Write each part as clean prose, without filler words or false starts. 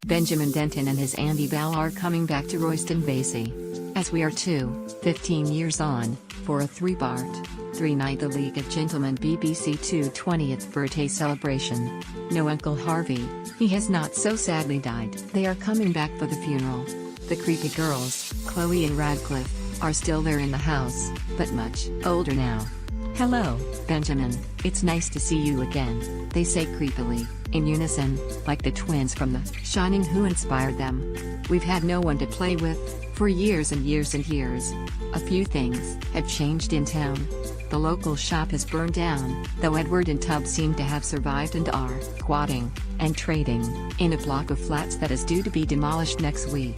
Benjamin Denton and his Andy Ball are coming back to Royston, Vasey. As we are 15 years on, for a three-night The League of Gentlemen BBC 2 20th birthday celebration. No Uncle Harvey, he has not so sadly died. They are coming back for the funeral. The creepy girls, Chloe and Radcliffe, are still there in the house, but much older now. "Hello, Benjamin, it's nice to see you again," they say creepily, in unison, like the twins from The Shining who inspired them. "We've had no one to play with, for years and years and years. A few things have changed in town. The local shop has burned down, though Edward and Tubb seem to have survived and are squatting and trading in a block of flats that is due to be demolished next week.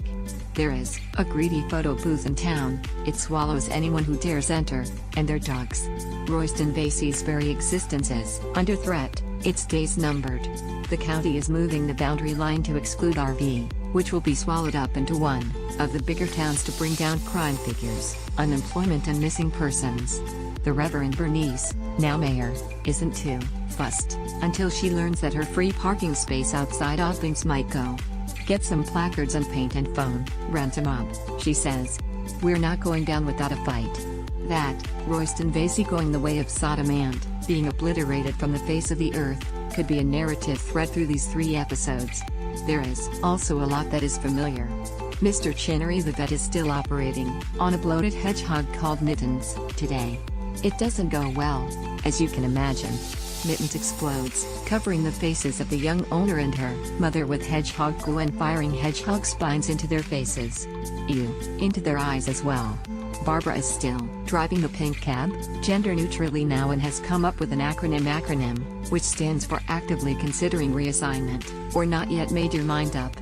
There is a greedy photo booth in town, it swallows anyone who dares enter, and their dogs. Royston Vasey's very existence is under threat, its days numbered. The county is moving the boundary line to exclude RV, which will be swallowed up into one of the bigger towns to bring down crime figures, unemployment and missing persons. The Reverend Bernice, now mayor, isn't too fussed until she learns that her free parking space outside Oddlings might go. Get some placards and paint and phone, rent 'em up, she says. We're not going down without a fight. That, Royston Vasey going the way of Sodom and being obliterated from the face of the earth, could be a narrative thread through these 3 episodes. There is also a lot that is familiar. Mr. Chinnery the vet is still operating on a bloated hedgehog called Mittens today. It doesn't go well, as you can imagine. Mittens explodes, covering the faces of the young owner and her mother with hedgehog glue and firing hedgehog spines into their faces. Ew, into their eyes as well. Barbara is still driving the pink cab, gender-neutrally now, and has come up with an acronym, which stands for actively considering reassignment, or not yet made your mind up.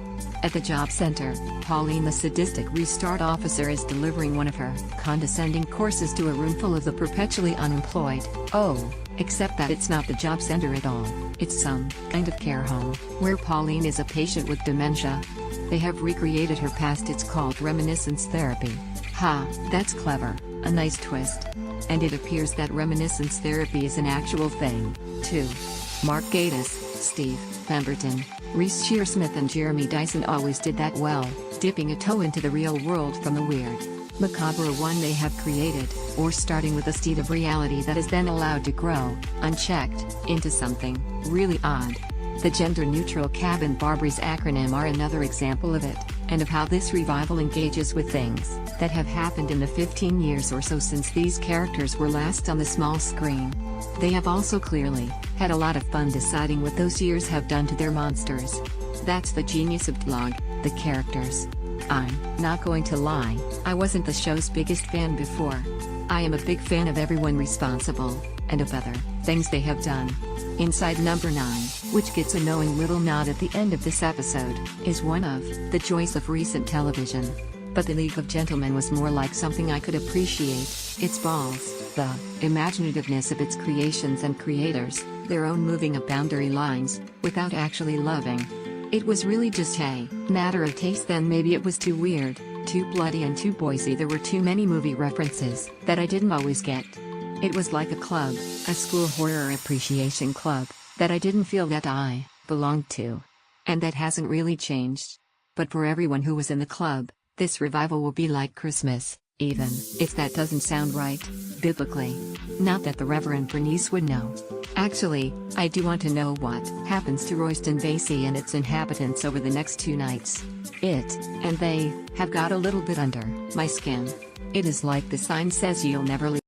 At the job center, Pauline the sadistic restart officer is delivering one of her condescending courses to a room full of the perpetually unemployed. Oh, except that it's not the job center at all, it's some kind of care home, where Pauline is a patient with dementia. They have recreated her past, it's called reminiscence therapy. Ha, that's clever, a nice twist. And it appears that reminiscence therapy is an actual thing, too. Mark Gatiss, Steve Pemberton, Reese Shearsmith and Jeremy Dyson always did that well, dipping a toe into the real world from the weird, macabre one they have created, or starting with a seed of reality that is then allowed to grow, unchecked, into something really odd. The gender-neutral cab and Barbie's acronym are another example of it, and of how this revival engages with things that have happened in the 15 years or so since these characters were last on the small screen. They have also clearly had a lot of fun deciding what those years have done to their monsters. That's the genius of dialogue, the characters. I'm not going to lie, I wasn't the show's biggest fan before. I am a big fan of everyone responsible, and of other things they have done. Inside Number 9, which gets a knowing little nod at the end of this episode, is one of the joys of recent television. But The League of Gentlemen was more like something I could appreciate, its balls, the imaginativeness of its creations and creators, their own moving of boundary lines, without actually loving. It was really just a matter of taste. Then maybe it was too weird, too bloody and too Boise. There were too many movie references that I didn't always get. It was like a club, a school horror appreciation club, that I didn't feel that I belonged to. And that hasn't really changed. But for everyone who was in the club, this revival will be like Christmas, even if that doesn't sound right, biblically. Not that the Reverend Bernice would know. Actually, I do want to know what happens to Royston Vasey and its inhabitants over the next 2 nights. It, and they, have got a little bit under my skin. It is like the sign says you'll never leave.